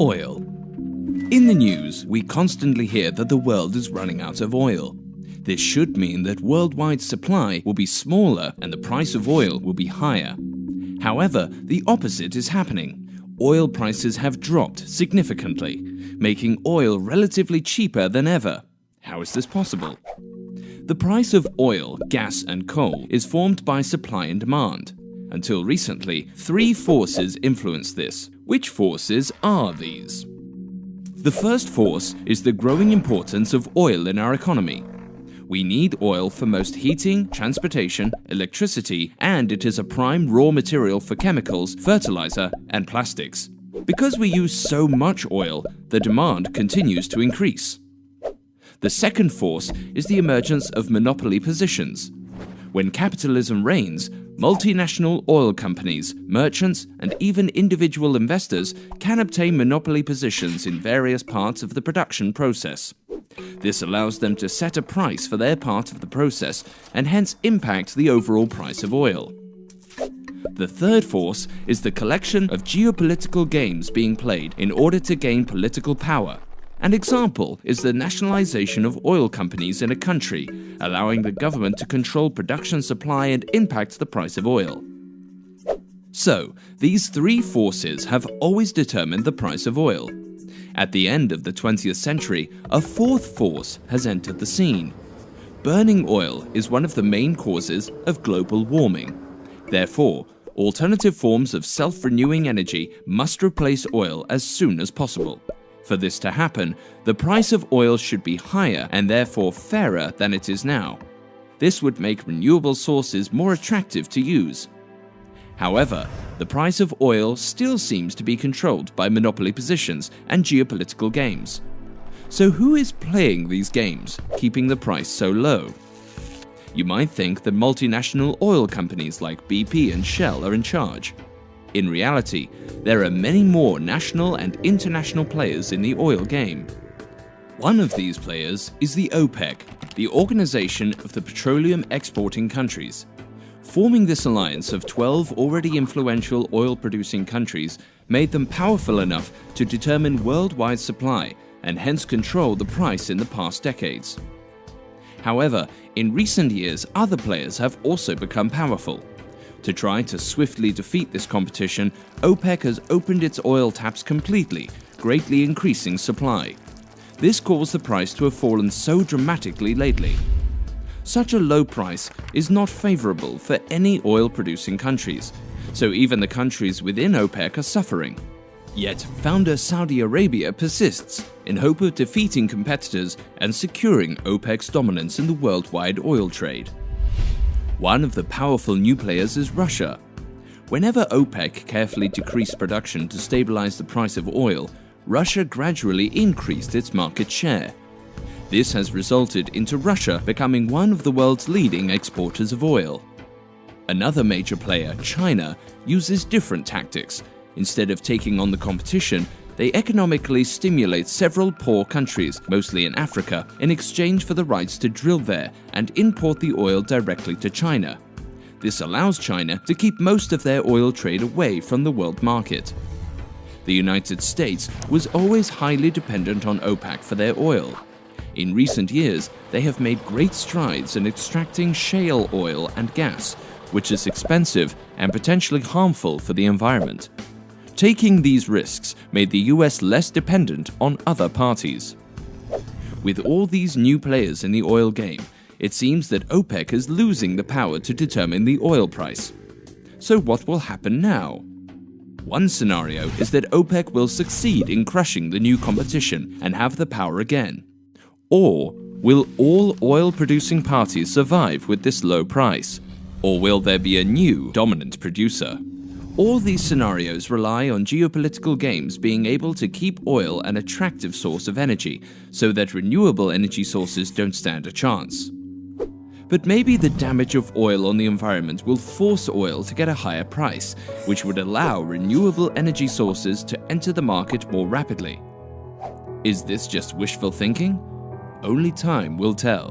Oil. In the news, we constantly hear that the world is running out of oil. This should mean that worldwide supply will be smaller and the price of oil will be higher. However, the opposite is happening. Oil prices have dropped significantly, making oil relatively cheaper than ever. How is this possible? The price of oil, gas and coal is formed by supply and demand. Until recently, three forces influence this. Which forces are these? The first force is the growing importance of oil in our economy. We need oil for most heating, transportation, electricity, and it is a prime raw material for chemicals, fertilizer, and plastics. Because we use so much oil, the demand continues to increase. The second force is the emergence of monopoly positions. When capitalism reigns, multinational oil companies, merchants, and even individual investors can obtain monopoly positions in various parts of the production process. This allows them to set a price for their part of the process and hence impact the overall price of oil. The third force is the collection of geopolitical games being played in order to gain political power. An example is the nationalization of oil companies in a country, allowing the government to control production supply and impact the price of oil. So, these three forces have always determined the price of oil. At the end of the 20th century, a fourth force has entered the scene. Burning oil is one of the main causes of global warming. Therefore, alternative forms of self-renewing energy must replace oil as soon as possible. For this to happen, the price of oil should be higher and therefore fairer than it is now. This would make renewable sources more attractive to use. However, the price of oil still seems to be controlled by monopoly positions and geopolitical games. So who is playing these games, keeping the price so low? You might think that multinational oil companies like BP and Shell are in charge. In reality, there are many more national and international players in the oil game. One of these players is the OPEC, the Organization of the Petroleum Exporting Countries. Forming this alliance of 12 already influential oil-producing countries made them powerful enough to determine worldwide supply and hence control the price in the past decades. However, in recent years, other players have also become powerful. To try to swiftly defeat this competition, OPEC has opened its oil taps completely, greatly increasing supply. This caused the price to have fallen so dramatically lately. Such a low price is not favorable for any oil-producing countries, so even the countries within OPEC are suffering. Yet, founder Saudi Arabia persists in hope of defeating competitors and securing OPEC's dominance in the worldwide oil trade. One of the powerful new players is Russia. Whenever OPEC carefully decreased production to stabilize the price of oil, Russia gradually increased its market share. This has resulted into Russia becoming one of the world's leading exporters of oil. Another major player, China, uses different tactics. Instead of taking on the competition, they economically stimulate several poor countries, mostly in Africa, in exchange for the rights to drill there and import the oil directly to China. This allows China to keep most of their oil trade away from the world market. The United States was always highly dependent on OPEC for their oil. In recent years, they have made great strides in extracting shale oil and gas, which is expensive and potentially harmful for the environment. Taking these risks made the US less dependent on other parties. With all these new players in the oil game, it seems that OPEC is losing the power to determine the oil price. So what will happen now? One scenario is that OPEC will succeed in crushing the new competition and have the power again. Or will all oil-producing parties survive with this low price? Or will there be a new dominant producer? All these scenarios rely on geopolitical games being able to keep oil an attractive source of energy so that renewable energy sources don't stand a chance. But maybe the damage of oil on the environment will force oil to get a higher price, which would allow renewable energy sources to enter the market more rapidly. Is this just wishful thinking? Only time will tell.